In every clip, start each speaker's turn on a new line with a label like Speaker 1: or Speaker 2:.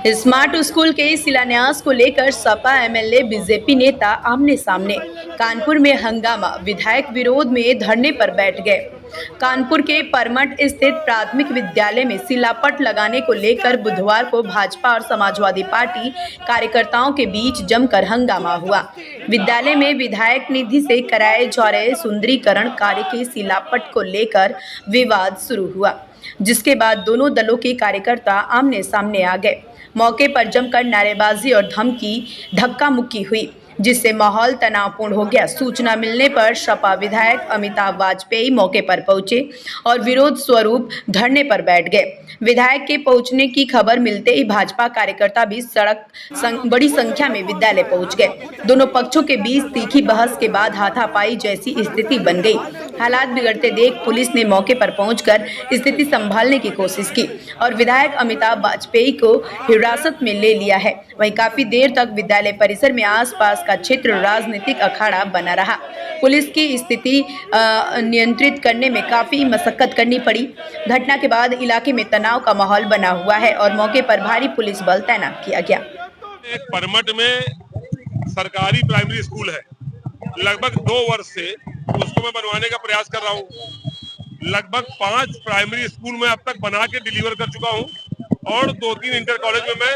Speaker 1: Smart school के शिलान्यास को लेकर सपा एमएलए बीजेपी नेता आमने सामने। कानपुर में हंगामा, विधायक विरोध में धरने पर बैठ गए। कानपुर के परमठ स्थित प्राथमिक विद्यालय में शिलापट लगाने को लेकर बुधवार को भाजपा और समाजवादी पार्टी कार्यकर्ताओं के बीच जमकर हंगामा हुआ। विद्यालय में विधायक निधि से कराए जा रहे सुंदरीकरण कार्य के शिलापट को लेकर विवाद शुरू हुआ, जिसके बाद दोनों दलों के कार्यकर्ता आमने सामने आ गए। मौके पर जमकर नारेबाजी और धक्का मुक्की हुई, जिससे माहौल तनावपूर्ण हो गया। सूचना मिलने पर सपा विधायक अमिताभ वाजपेयी मौके पर पहुंचे और विरोध स्वरूप धरने पर बैठ गए। विधायक के पहुंचने की खबर मिलते ही भाजपा कार्यकर्ता भी बड़ी संख्या में विद्यालय पहुंच गए। दोनों पक्षों के बीच तीखी बहस के बाद हाथापाई जैसी स्थिति बन गई। हालात बिगड़ते देख पुलिस ने मौके पर पहुंचकर स्थिति संभालने की कोशिश की और विधायक अमिताभ वाजपेयी को हिरासत में ले लिया है। वहीं काफी देर तक विद्यालय परिसर में आसपास का क्षेत्र राजनीतिक अखाड़ा बना रहा। पुलिस की स्थिति नियंत्रित करने में काफी मशक्कत करनी पड़ी। घटना के बाद इलाके में तनाव का माहौल बना हुआ है और मौके पर भारी पुलिस बल तैनात किया गया।
Speaker 2: एक परमठ में सरकारी प्राइमरी स्कूल है, लगभग 2 वर्ष से उसको मैं बनवाने का प्रयास कर रहा हूँ। लगभग 5 प्राइमरी स्कूल में अब तक बना के डिलीवर कर चुका हूँ और 2-3 इंटर कॉलेज में मैं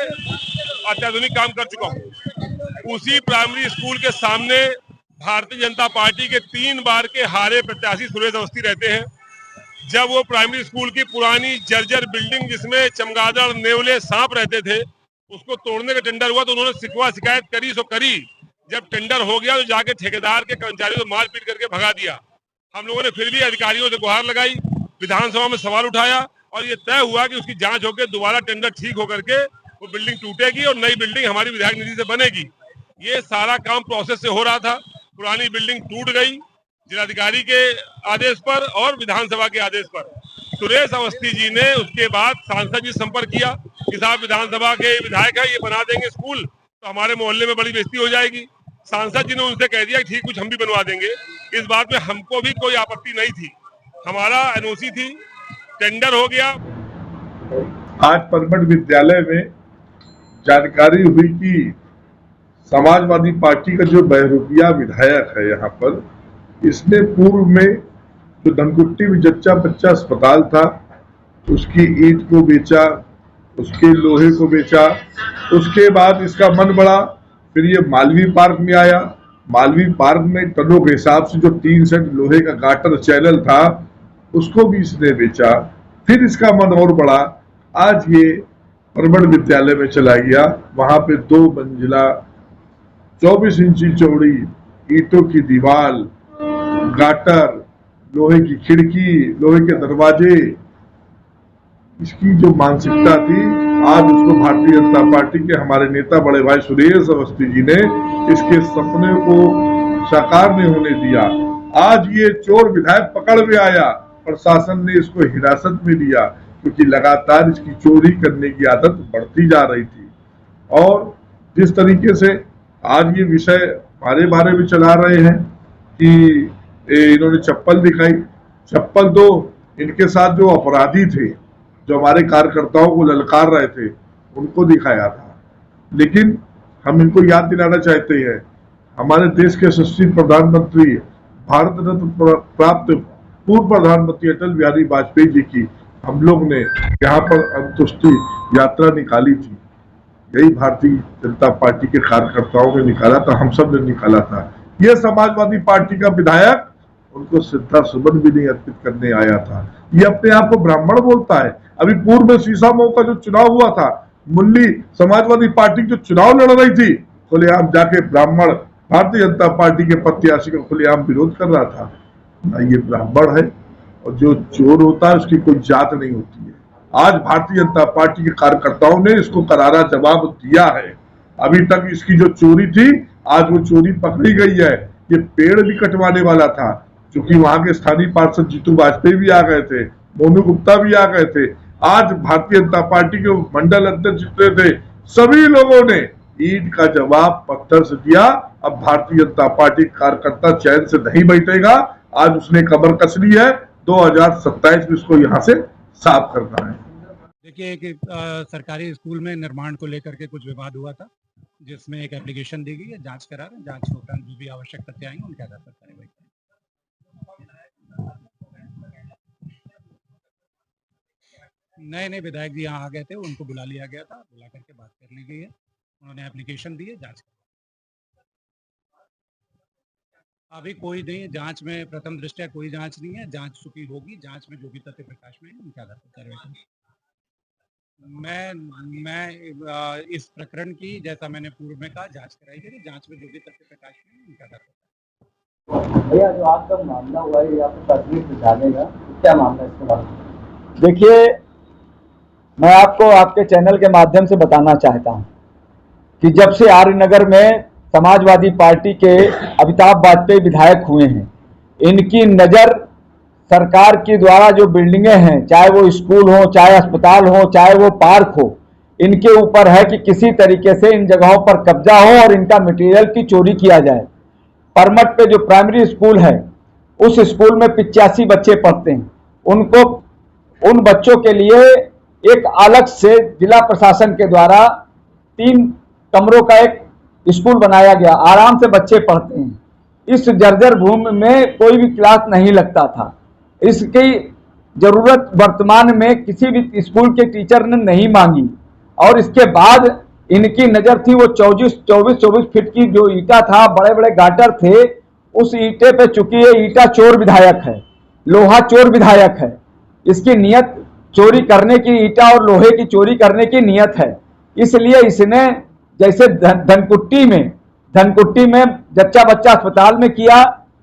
Speaker 2: अत्याधुनिक काम कर चुका हूँ। उसी प्राइमरी स्कूल के सामने भारतीय जनता पार्टी के 3 बार के हारे प्रत्याशी सुरेश अवस्थी रहते हैं। जब वो प्राइमरी स्कूल की पुरानी जर्जर बिल्डिंग जिसमें चमगादड़, नेवले, सांप रहते थे, उसको तोड़ने का टेंडर हुआ तो उन्होंने शिकायत करी सो करी। जब टेंडर हो गया तो जाके ठेकेदार के कर्मचारियों को मार पीट करके भगा दिया। हम लोगों ने फिर भी अधिकारियों से गुहार लगाई, विधानसभा में सवाल उठाया और ये तय हुआ कि उसकी जांच होकर दोबारा टेंडर ठीक होकर के वो बिल्डिंग टूटेगी और नई बिल्डिंग हमारी विधायक निधि से बनेगी। ये सारा काम प्रोसेस से हो रहा था। पुरानी बिल्डिंग टूट गई जिलाधिकारी के आदेश पर और विधानसभा के आदेश पर। सुरेश अवस्थी जी ने उसके बाद सांसद जी संपर्क किया कि साहब विधानसभा के विधायक है, ये बना देंगे स्कूल तो हमारे मोहल्ले में बड़ी बेइज्जती हो जाएगी। सांसद जी ने उनसे कह दिया ठीक, कुछ हम भी बनवा देंगे। इस बात में हमको भी कोई आपत्ति नहीं थी, हमारा एनओसी थी, टेंडर हो गया।
Speaker 3: आज परमठ विद्यालय में जानकारी हुई कि समाजवादी पार्टी का जो बहरूपिया विधायक है यहाँ पर, इसने पूर्व में जो धनकुट्टी में जच्चा बच्चा अस्पताल था उसकी ईंट को बेचा, उसके लोहे को बेचा। उसके बाद इसका मन बढ़ा, फिर ये मालवीय पार्क में आया। मालवीय पार्क में टनों के हिसाब से जो 3 सेट लोहे का गाटर चैनल था उसको भी इसने बेचा। फिर इसका मन और बढ़ा, आज ये परमठ विद्यालय में चला गया। वहां पे 2 मंजिला 24 इंची चौड़ी ईंटों की दीवार, गाटर, लोहे की खिड़की, लोहे के दरवाजे, इसकी जो मानसिकता थी आज उसको भारतीय जनता पार्टी के हमारे नेता बड़े भाई सुरेश अवस्थी जी ने इसके सपने को साकार नहीं होने दिया। आज ये चोर विधायक पकड़ में आया, प्रशासन ने इसको हिरासत में लिया क्योंकि लगातार इसकी चोरी करने की आदत बढ़ती जा रही थी। और जिस तरीके से आज ये विषय हमारे बारे में चला रहे हैं कि इन्होंने चप्पल दिखाई, चप्पल तो इनके साथ जो अपराधी थे, जो हमारे कार्यकर्ताओं को ललकार रहे थे, उनको दिखाया था। लेकिन हम इनको याद दिलाना चाहते हैं, हमारे देश के यशस्वी प्रधानमंत्री, भारत रत्न प्राप्त पूर्व प्रधानमंत्री अटल बिहारी वाजपेयी जी की हम लोग ने यहाँ पर अंत्येष्टि यात्रा निकाली थी। यही भारतीय जनता पार्टी के कार्यकर्ताओं ने निकाला था, हम सब ने निकाला था। यह समाजवादी पार्टी का विधायक उनको श्रद्धा सुमन भी नहीं अर्पित करने आया था। ये अपने आप को ब्राह्मण बोलता है। अभी पूर्व में शीशामऊ का जो चुनाव हुआ था, मुरली समाजवादी पार्टी जो चुनाव लड़ रही थी, खुलेआम जाके ब्राह्मण भारतीय जनता पार्टी के प्रत्याशी का खुलेआम विरोध कर रहा था। ना ये ब्राह्मण है, और जो चोर होता है उसकी कोई जात नहीं होती है। आज भारतीय जनता पार्टी के कार्यकर्ताओं ने इसको करारा जवाब दिया है। अभी तक इसकी जो चोरी थी, आज वो चोरी पकड़ी गई है। ये पेड़ भी कटवाने वाला था, क्योंकि वहां के स्थानीय पार्षद जीतू वाजपेयी भी आ गए थे, मोनू गुप्ता भी आ गए थे। आज भारतीय जनता पार्टी के मंडल अध्यक्ष जितने थे, सभी लोगों ने ईंट का जवाब पत्थर से दिया। अब भारतीय जनता पार्टी कार्यकर्ता चैन से नहीं बैठेगा। आज उसने कमर कस ली है, 2027 में इसको यहाँ से साफ करना है।
Speaker 4: देखिए कि सरकारी स्कूल में निर्माण को लेकर के कुछ विवाद हुआ था, जिसमें एक एप्लीकेशन दी गई है, जांच करा रहे हैं, जांच के उपरांत जो भी आवश्यक तथ्य आएंगे उनके आधार पर कार्रवाई करेंगे। नए विधायक जी यहाँ आ गए थे, उनको बुला लिया गया था, बुला करके बात कर ली गई है, उन्होंने एप्लीकेशन दी है, जांच अभी कोई नहीं है, जांच में प्रथम दृष्टया कोई जांच नहीं है, जांच चुकी होगी, जांच में जो भी तथ्य प्रकाश में आएंगे उनके आधार पर कार्रवाई करेंगे। मैं इस प्रकरण की, जैसा मैंने पूर्व में कहा, जांच कराई गई, जांच में जो भी तथ्य प्रकाश में उनके आधार पर।
Speaker 5: भैया जो आज का मामला हुआ है, आपको प्राथमिक विद्यालय का क्या मामला है इसके बारे में? देखिए, मैं आपको आपके चैनल के माध्यम से बताना चाहता हूं कि जब से आर्यनगर में समाजवादी पार्टी के अमिताभ वाजपेयी विधायक हुए हैं, इनकी नज़र सरकार के द्वारा जो बिल्डिंगें हैं, चाहे वो स्कूल हो, चाहे अस्पताल हो, चाहे वो पार्क हो, इनके ऊपर है कि किसी तरीके से इन जगहों पर कब्जा हो और इनका मटेरियल की चोरी किया जाए। परमट पे जो प्राइमरी स्कूल है, उस स्कूल में 85 बच्चे पढ़ते हैं। उनको, उन बच्चों के लिए एक अलग से जिला प्रशासन के द्वारा 3 कमरों का एक स्कूल बनाया गया, आराम से बच्चे पढ़ते हैं। इस जर्जर भूमि में कोई भी क्लास नहीं लगता था। इसकी जरूरत वर्तमान में किसी भी स्कूल के टीचर ने नहीं मांगी, और इसके बाद इनकी नज़र थी वो 24 फीट की जो ईटा था, बड़े बड़े गाटर थे, उस ईटे पे, चूंकि ये ईटा चोर विधायक है, लोहा चोर विधायक है, इसकी नियत चोरी करने की, ईटा और लोहे की चोरी करने की नियत है। इसलिए इसने जैसे धनकुट्टी में जच्चा बच्चा अस्पताल में किया,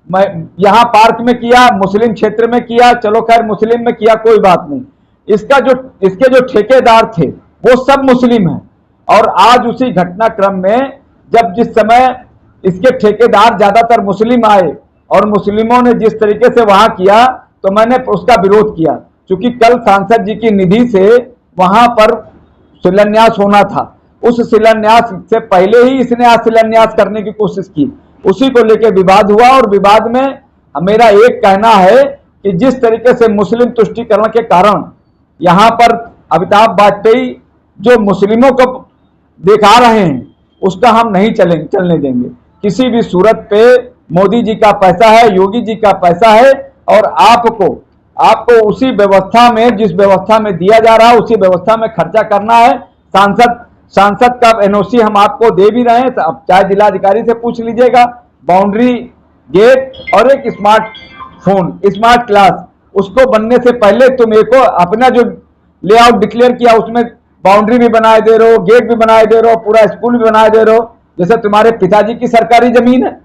Speaker 5: यहाँ पार्क में किया, मुस्लिम क्षेत्र में किया, चलो खैर मुस्लिम में किया, कोई बात नहीं। इसके जो ठेकेदार थे वो सब मुस्लिम हैं, और आज उसी घटनाक्रम में जब जिस समय इसके ठेकेदार ज्यादातर मुस्लिम आए और मुस्लिमों ने जिस तरीके से वहां किया, तो मैंने उसका विरोध किया, क्योंकि कल सांसद जी की निधि से वहां पर शिलान्यास होना था। उस शिलान्यास से पहले ही इसने आज शिलान्यास करने की कोशिश की, उसी को लेकर विवाद हुआ। और विवाद में मेरा एक कहना है कि जिस तरीके से मुस्लिम तुष्टीकरण के कारण यहाँ पर अमिताभ वाजपेयी जो मुस्लिमों को दिखा रहे हैं, उसका हम नहीं चलने देंगे। किसी भी सूरत पे मोदी जी का पैसा है, योगी जी का पैसा है, और आपको उसी व्यवस्था में, जिस व्यवस्था में दिया जा रहा है, उसी व्यवस्था में खर्चा करना है। सांसद का एनओसी हम आपको दे भी रहे हैं, तो अब चाहे जिलाधिकारी से पूछ लीजिएगा। बाउंड्री गेट और एक स्मार्ट क्लास, उसको बनने से पहले तुम एको अपना जो लेआउट डिक्लेयर किया, उसमें बाउंड्री भी बनाए दे रहे हो, गेट भी बनाए दे रहे हो, पूरा स्कूल भी बनाए दे रहे हो, जैसे तुम्हारे पिताजी की सरकारी जमीन है।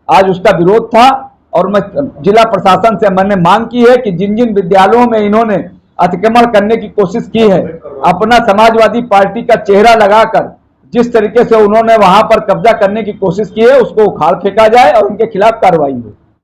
Speaker 5: आज उसका विरोध था, और मैं जिला प्रशासन से मैंने मांग की है कि जिन जिन विद्यालयों में इन्होंने अतिक्रमण करने की कोशिश की है, अपना समाजवादी पार्टी का चेहरा लगाकर जिस तरीके से उन्होंने वहां पर कब्जा करने की कोशिश की है, उसको उखाड़ फेंका जाए और उनके खिलाफ कार्रवाई हो।